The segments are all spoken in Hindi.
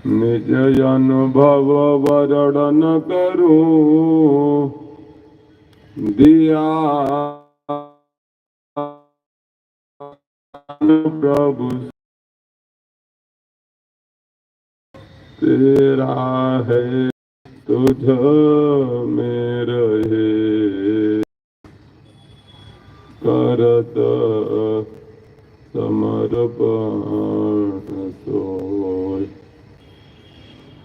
निज अनुभव वर्णन करूं, दिया प्रभु तेरा है, तुझ में रहे करत समर्पण सोय।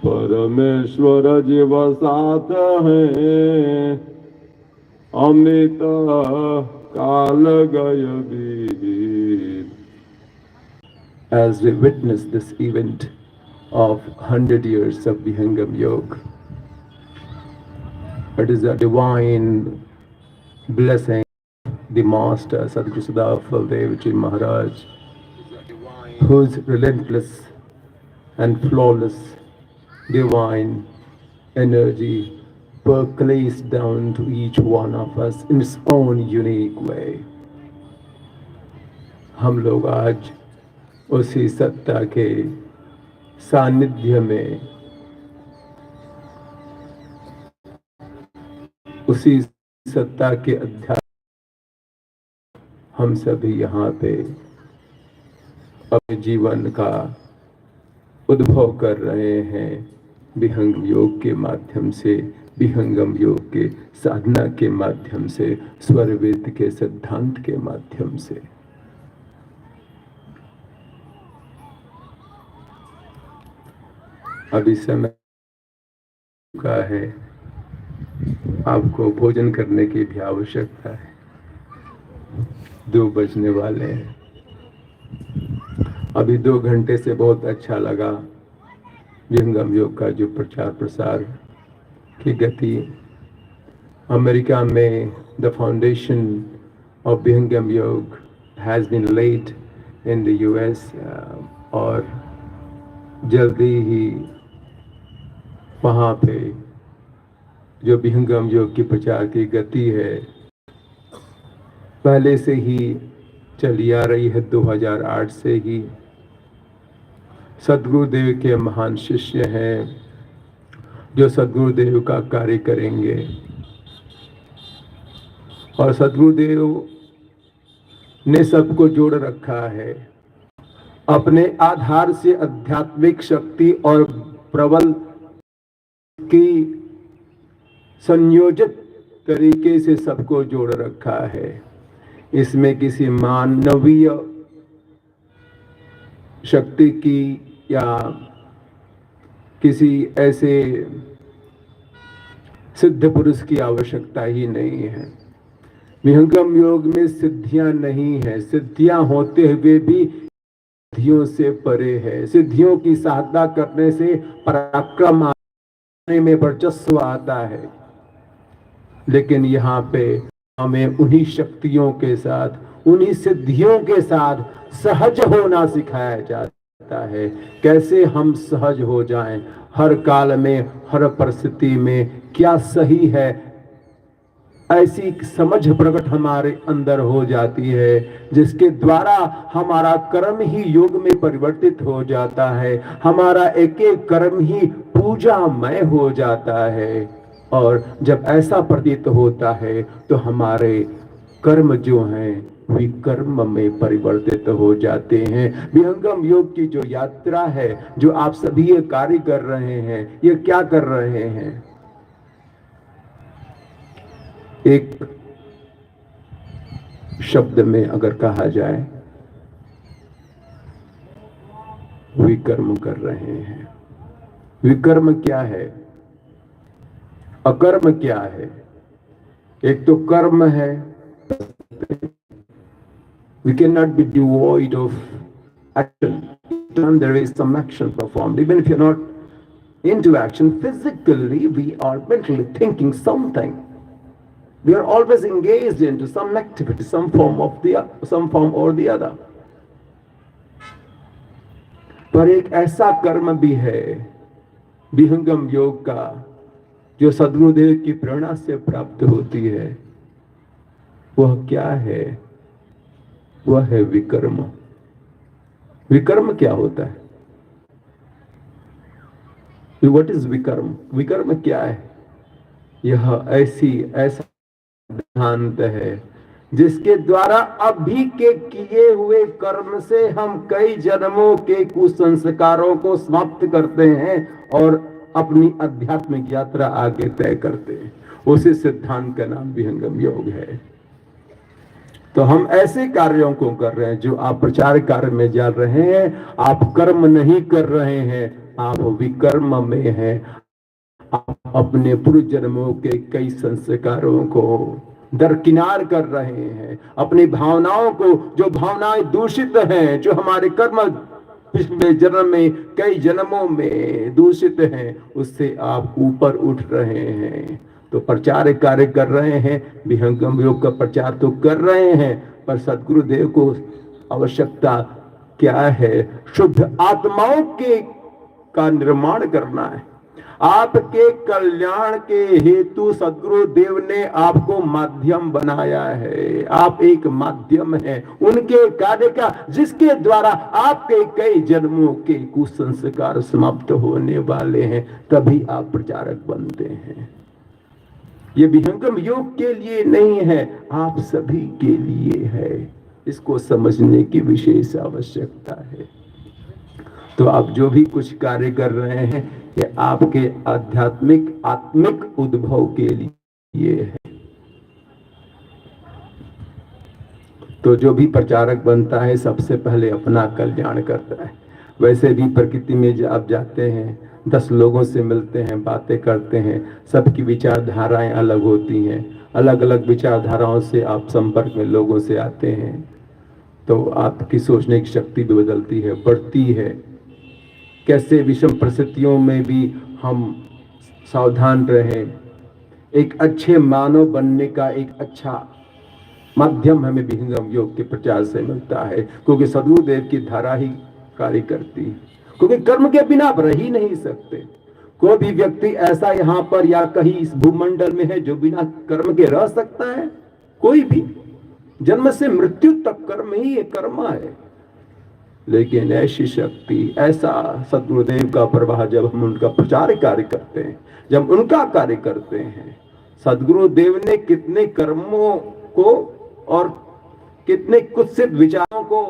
परमेश्वर जीव साथ है, अमित काल गय बीत। As we witness this event of 100 years of Vihangam Yoga, it is a divine blessing, the Master Sadgurudeo Maharaj, whose relentless and flawless divine energy percolates down to each one of us in its own unique way. हम लोग आज उसी सत्ता के सानिध्य में, उसी सत्ता के अध्यात्म हम सभी यहाँ पे अपने जीवन का उद्भव कर रहे हैं विहंगम योग के माध्यम से, विहंगम योग के साधना के माध्यम से, स्वरवेद के सिद्धांत के माध्यम से। अभी समय का है, आपको भोजन करने की भी आवश्यकता है। 2 बजने वाले हैं। अभी 2 घंटे से बहुत अच्छा लगा विहंगम योग का जो प्रचार प्रसार की गति। अमेरिका में the foundation of Vihangam Yoga has been laid in the US, और जल्दी ही वहाँ पे जो विहंगम योग की प्रचार की गति है पहले से ही चली आ रही है। 2008 से ही सदगुरुदेव के महान शिष्य हैं जो सदगुरुदेव का कार्य करेंगे, और सदगुरुदेव ने सबको जोड़ रखा है। अपने आधार से आध्यात्मिक शक्ति और प्रबल की संयोजित तरीके से सबको जोड़ रखा है। इसमें किसी मानवीय शक्ति की या किसी ऐसे सिद्ध पुरुष की आवश्यकता ही नहीं है। विहंगम योग में सिद्धियां नहीं है, सिद्धियां होते हुए भी सिद्धियों से परे है। सिद्धियों की साधना करने से पराक्रम आने में वर्चस्व आता है, लेकिन यहाँ पे हमें उन्हीं शक्तियों के साथ, उन्हीं सिद्धियों के साथ सहज होना सिखाया जाता है। कैसे हम सहज हो जाएं, हर काल में, हर परिस्थिति में क्या सही है, ऐसी समझ प्रकट हमारे अंदर हो जाती है जिसके द्वारा हमारा कर्म ही योग में परिवर्तित हो जाता है। हमारा एक एक कर्म ही पूजामय हो जाता है, और जब ऐसा प्रतीत होता है तो हमारे कर्म जो हैं विकर्म में परिवर्तित हो जाते हैं। विहंगम योग की जो यात्रा है, जो आप सभी ये कार्य कर रहे हैं, ये क्या कर रहे हैं? एक शब्द में अगर कहा जाए, विकर्म कर रहे हैं। विकर्म क्या है, अकर्म क्या है? एक तो कर्म है, we cannot be devoid of action. There is some action performed, even if you're not into action physically. We are mentally thinking something. We are always engaged into some activity, some form or the other. पर एक ऐसा कर्म भी है विहंगम योग का जो सद्गुरुदेव की प्रेरणा से प्राप्त होती है। वह क्या है? वह है विकर्म। विकर्म क्या होता है? व्हाट इज विकर्म? विकर्म क्या है? यह ऐसा सिद्धांत है जिसके द्वारा अभी के किए हुए कर्म से हम कई जन्मों के कुसंस्कारों को समाप्त करते हैं और अपनी आध्यात्मिक यात्रा आगे तय करते हैं। उसी सिद्धांत का नाम विहंगम योग है। तो हम ऐसे कार्यों को कर रहे हैं जो आप प्रचार कार्य में जा रहे हैं। आप कर्म नहीं कर रहे हैं, आप विकर्म में हैं। आप अपने पूर्व जन्मों के कई संस्कारों को दरकिनार कर रहे हैं। अपनी भावनाओं को, जो भावनाएं दूषित हैं, जो हमारे कर्म पिछले जन्म में, कई जन्मों में दूषित हैं, उससे आप ऊपर उठ रहे हैं। तो प्रचार कार्य कर रहे हैं, विहंगम योग का प्रचार तो कर रहे हैं, पर सदगुरुदेव को आवश्यकता क्या है? शुद्ध आत्माओं के का निर्माण करना है। आपके कल्याण के हेतु सदगुरुदेव ने आपको माध्यम बनाया है। आप एक माध्यम हैं उनके कार्य का, जिसके द्वारा आपके कई जन्मों के कुसंस्कार समाप्त होने वाले हैं। तभी आप प्रचारक बनते हैं। ये विहंगम योग के लिए नहीं है, आप सभी के लिए है। इसको समझने की विशेष आवश्यकता है। तो आप जो भी कुछ कार्य कर रहे हैं, ये आपके आध्यात्मिक आत्मिक उद्भव के लिए है। तो जो भी प्रचारक बनता है, सबसे पहले अपना कल्याण करता है। वैसे भी प्रकृति में जब आप जाते हैं, 10 लोगों से मिलते हैं, बातें करते हैं, सबकी विचारधाराएं अलग होती हैं। अलग अलग विचारधाराओं से आप संपर्क में लोगों से आते हैं, तो आपकी सोचने की शक्ति भी बदलती है, बढ़ती है। कैसे विषम परिस्थितियों में भी हम सावधान रहें। एक अच्छे मानव बनने का एक अच्छा माध्यम हमें विहंगम योग के प्रचार से मिलता है, क्योंकि सदगुरुदेव की धारा ही कार्य करती है। क्योंकि कर्म के बिना आप रह ही नहीं सकते। कोई भी व्यक्ति ऐसा यहाँ पर या कहीं इस भूमंडल में है जो बिना कर्म के रह सकता है? कोई भी। जन्म से मृत्यु तक कर्म ही एक कर्म है। लेकिन ऐसी शक्ति, ऐसा सदगुरुदेव का प्रवाह, जब हम उनका प्रचार कार्य करते हैं, जब उनका कार्य करते हैं, सदगुरुदेव ने कितने कर्मों को और कितने कुत्सित विचारों को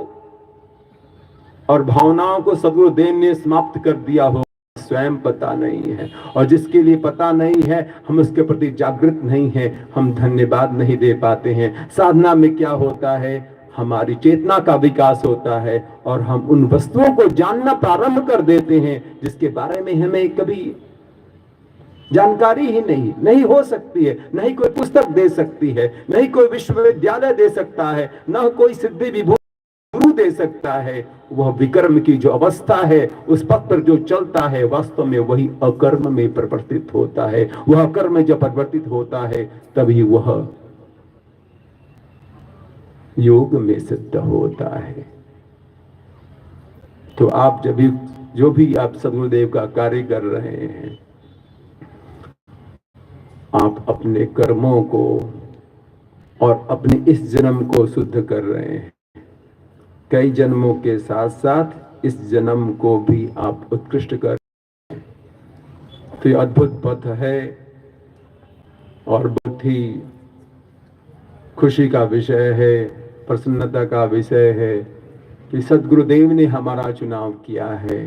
और भावनाओं को सदगुरुदेव ने समाप्त कर दिया हो, स्वयं पता नहीं है। और जिसके लिए पता नहीं है, हम उसके प्रति जागृत नहीं है, हम धन्यवाद नहीं दे पाते हैं। साधना में क्या होता है? हमारी चेतना का विकास होता है और हम उन वस्तुओं को जानना प्रारंभ कर देते हैं जिसके बारे में हमें कभी जानकारी ही नहीं हो सकती है। नहीं कोई पुस्तक दे सकती है, नहीं कोई विश्वविद्यालय दे सकता है, न कोई सिद्धि विभूति गुरु दे सकता है। वह विकर्म की जो अवस्था है, उस पथ पर जो चलता है, वास्तव में वही अकर्म में परिवर्तित होता है। वह अकर्म में जब परिवर्तित होता है, तभी वह योग में सिद्ध होता है। तो आप जो भी आप सदगुरुदेव का कार्य कर रहे हैं, आप अपने कर्मों को और अपने इस जन्म को शुद्ध कर रहे हैं। कई जन्मों के साथ साथ इस जन्म को भी आप उत्कृष्ट कर रहे हैं। तो ये अद्भुत पथ है और बहुत ही खुशी का विषय है, प्रसन्नता का विषय है कि सदगुरुदेव ने हमारा चुनाव किया है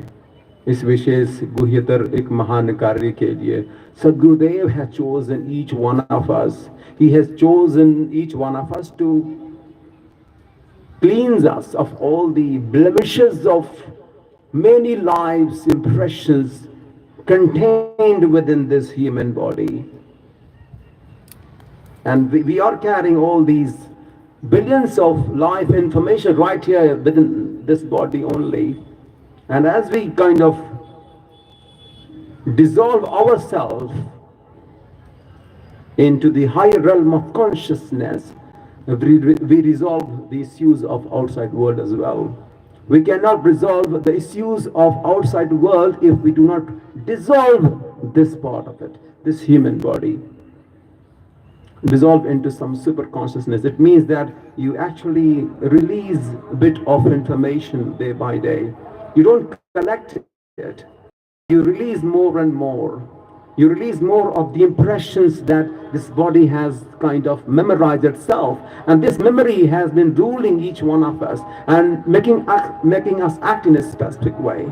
इस विशेष गुह्यतर एक महान कार्य के लिए। Sadgurudeo has chosen each one of us. He has chosen each one of us to cleanse us of all the blemishes of many lives, impressions contained within this human body. And we are carrying all these billions of life information right here within this body only. And as we kind of dissolve ourselves into the higher realm of consciousness, we resolve the issues of outside world as well. We cannot resolve the issues of outside world if we do not dissolve this part of it, this human body. Dissolve into some super consciousness. It means that you actually release a bit of information day by day. You don't collect it. you release more and more. You release more of the impressions that this body has kind of memorized itself, and this memory has been ruling each one of us and making us act in a specific way.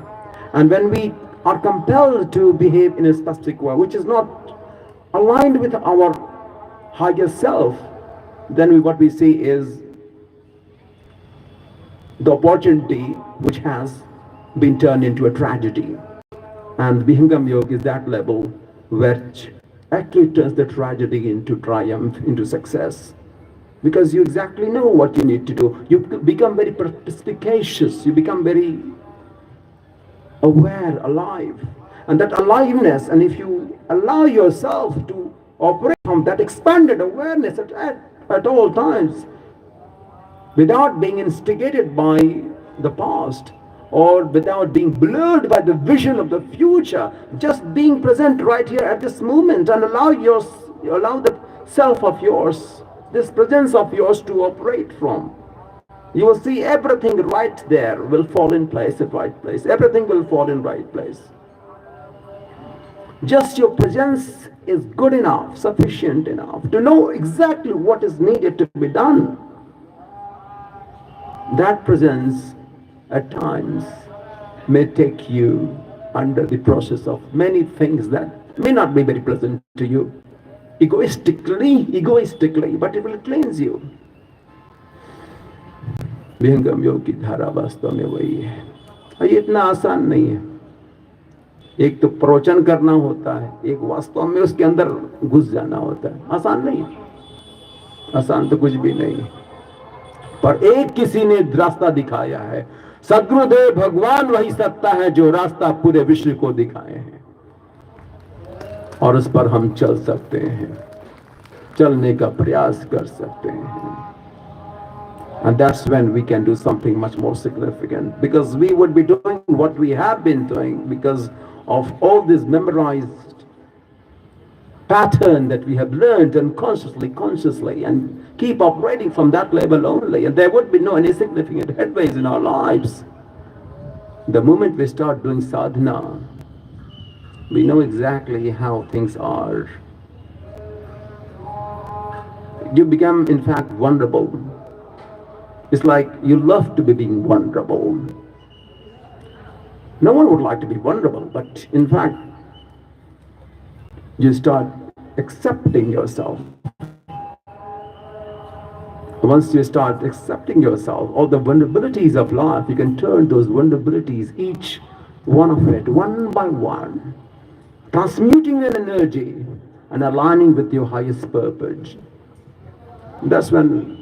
And when we are compelled to behave in a specific way, which is not aligned with our higher self, then what we see is the opportunity which has been turned into a tragedy. And Vihangam Yoga is that level which actually turns the tragedy into triumph, into success. Because you exactly know what you need to do. You become very perspicacious. You become very aware, alive. And that aliveness, and if you allow yourself to operate from that expanded awareness at all times, without being instigated by the past, or without being blurred by the vision of the future, just being present right here at this moment, and allow the self of yours, this presence of yours, to operate from. You will see everything right there will fall in place at right place. Everything will fall in right place. Just your presence is good enough, sufficient enough to know exactly what is needed to be done. That presence at times may take you under the process of many things that may not be very pleasant to you, egoistically, but it will cleanse you. विहंगम योग की धारा वास्तव में वही है। ये इतना आसान नहीं है। एक तो प्रवचन करना होता है, एक वास्तव में उसके अंदर घुस जाना होता है। आसान नहीं, आसान तो कुछ भी नहीं, पर एक किसी ने रास्ता दिखाया है। सदगुरुदेव भगवान वही सत्ता है जो रास्ता पूरे विश्व को दिखाए हैं, और उस पर हम चल सकते हैं, चलने का प्रयास कर सकते हैं. And that's when we can do something much more significant, because we would be doing what we have been doing because of all this memorized pattern that we have learned consciously, and keep operating from that level only, and there would be no any significant headways in our lives. The moment we start doing sadhana, we know exactly how things are. You become, in fact, vulnerable. It's like you love to be being vulnerable. No one would like to be vulnerable, but in fact, you start accepting yourself. Once you start accepting yourself, all the vulnerabilities of life, you can turn those vulnerabilities, each one of it, one by one, transmuting an energy and aligning with your highest purpose. That's when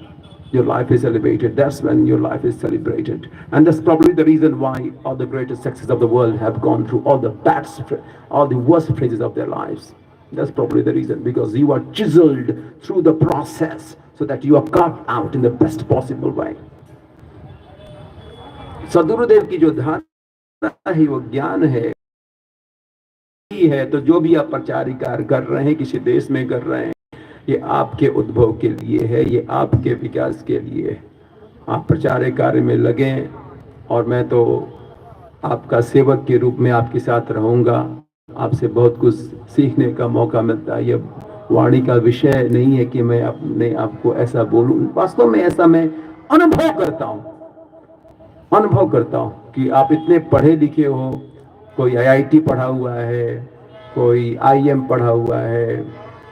your life is elevated. That's when your life is celebrated. And that's probably the reason why all the greatest success of the world have gone through all the worst phases of their lives. That's probably the reason, because you are chiseled through the process so that you are carved out in the best possible way. सदगुरुदेव की जो धारणा है वो ज्ञान है, तो जो भी आप प्रचार कार्य कर रहे हैं, किसी देश में कर रहे हैं, ये आपके उद्भव के लिए है, ये आपके विकास के लिए है. आप प्रचार कार्य में लगें, और मैं तो आपका सेवक के रूप में आपके साथ रहूँगा. आपसे बहुत कुछ सीखने का मौका मिलता है. ये वाणी का विषय नहीं है कि मैं अपने आपको ऐसा बोलूं. वास्तव में ऐसा मैं अनुभव करता हूँ कि आप इतने पढ़े लिखे हो. कोई IIT पढ़ा हुआ है, कोई IIM पढ़ा हुआ है,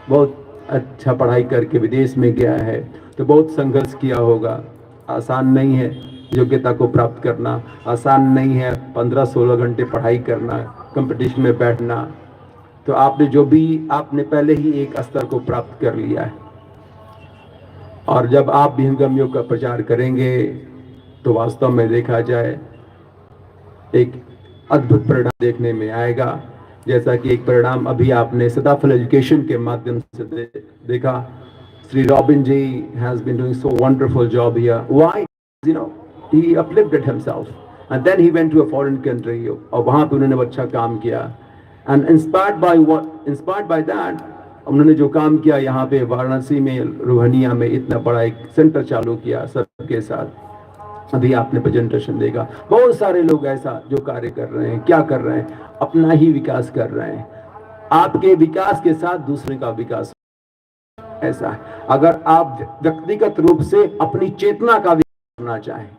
बहुत अच्छा पढ़ाई करके विदेश में गया है, तो बहुत संघर्ष किया होगा. आसान नहीं है योग्यता को प्राप्त करना, आसान नहीं है 15-16 घंटे पढ़ाई करना, कंपटीशन में बैठना. तो आपने पहले ही एक स्तर को प्राप्त कर लिया है, और जब आप विहंगम योग का प्रचार करेंगे तो वास्तव में देखा जाए एक अद्भुत परिणाम देखने में आएगा. जैसा कि एक परिणाम अभी आपने सदाफल एजुकेशन के माध्यम से देखा. Shri Robin ji has been doing so wonderful job here. Why? He uplifted himself and then he went to a foreign country, और वहाँ पे उन्होंने अच्छा काम किया. And inspired by that, उन्होंने जो काम किया यहाँ पे वाराणसी में, रोहनिया में इतना बड़ा एक सेंटर चालू किया सबके साथ. अभी आपने प्रेजेंटेशन देखा, बहुत सारे लोग ऐसा जो कार्य कर रहे हैं, क्या कर रहे हैं, अपना ही विकास कर रहे हैं। आपके विकास के साथ दूसरे का विकास ऐसा है। अगर आप व्यक्तिगत रूप से अपनी चेतना का विकास करना चाहें,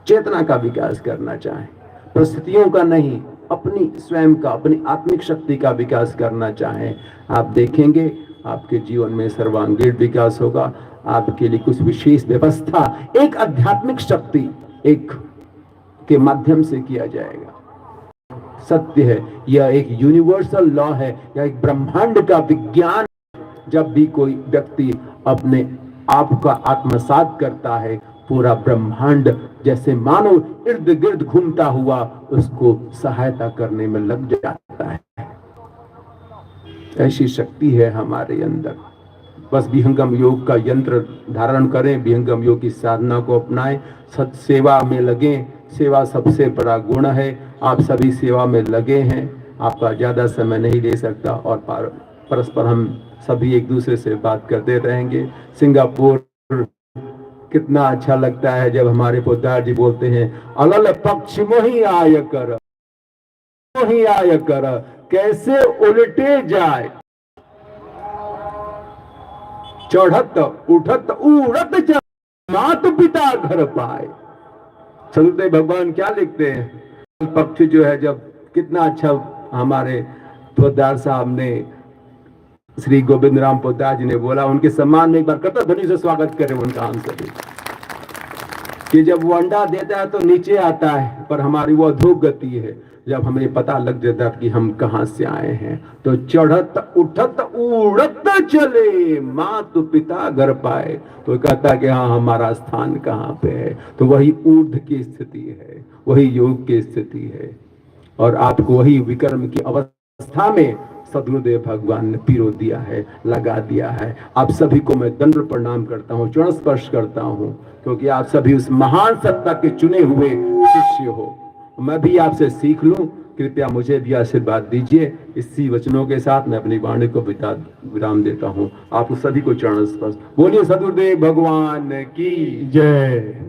चेतना का विकास करना चाहें, परिस्थितियों का नहीं, अपनी स्वयं का, अपनी आत्मिक शक्ति का विकास करना चाहें, आप देखेंगे आपके जीवन में सर्वांगीण विकास होगा। आपके लिए कुछ विशेष व्यवस्था एक आध्यात्मिक शक्ति एक के माध्यम से किया जाएगा। सत्य है, यह एक यूनिवर्सल लॉ है, यह एक ब्रह्मांड का विज्ञान। जब भी कोई व्यक्ति अपने आप का आत्मसात करता है, पूरा ब्रह्मांड जैसे मानो इर्द गिर्द घूमता हुआ उसको सहायता करने में लग जाता है। ऐसी शक्ति है हमारे अंदर। बस विहंगम योग का यंत्र धारण करें, विहंगम योग की साधना को अपनाएं, सत सेवा में लगें। सेवा सबसे बड़ा गुण है। आप सभी सेवा में लगे हैं, आपका ज्यादा समय नहीं ले सकता और परस्पर हम सभी एक दूसरे से बात करते रहेंगे। सिंगापुर कितना अच्छा लगता है जब हमारे पोदार जी बोलते हैं, अलल पक्ष मोही आय कर, मोही आय कर, कैसे उल्टे जाए, चढ़त उठत उड़त जा, मात पिता घर पाए। सदगुरुदेव भगवान क्या लिखते हैं, पक्ष जो है, जब कितना अच्छा हमारे पोदार साहब ने, श्री गोविंद राम पोदार जी ने बोला, उनके सम्मान में एक बार कतक ध्वनि से स्वागत करें उनका हम सभी, कि जब वो अंडा देता है तो नीचे आता है, पर हमारी वो अधोग गति है। जब हमें पता लग जाता है कि हम कहां से आए हैं, तो चढ़त उठत उड़त चले, मात पिता घर पाए। तो कहता है कि हाँ, हमारा स्थान कहाँ पे है। तो वही ऊर्ध्व की स्थिति है, वही योग की स्थिति है, और आपको वही विक्रम की अवस्था में सदगुरुदेव भगवान ने पिरो दिया है, लगा दिया है। आप सभी को मैं दंड प्रणाम करता हूँ, चरण स्पर्श करता हूँ, क्योंकि आप सभी उस महान सत्ता के चुने हुए शिष्य हो। मैं भी आपसे सीख लूं, कृपया मुझे भी आशीर्वाद दीजिए। इसी वचनों के साथ मैं अपनी वाणी को विराम देता हूँ। आप सभी को चरण स्पर्श। बोलिए सदगुरुदेव भगवान की जय।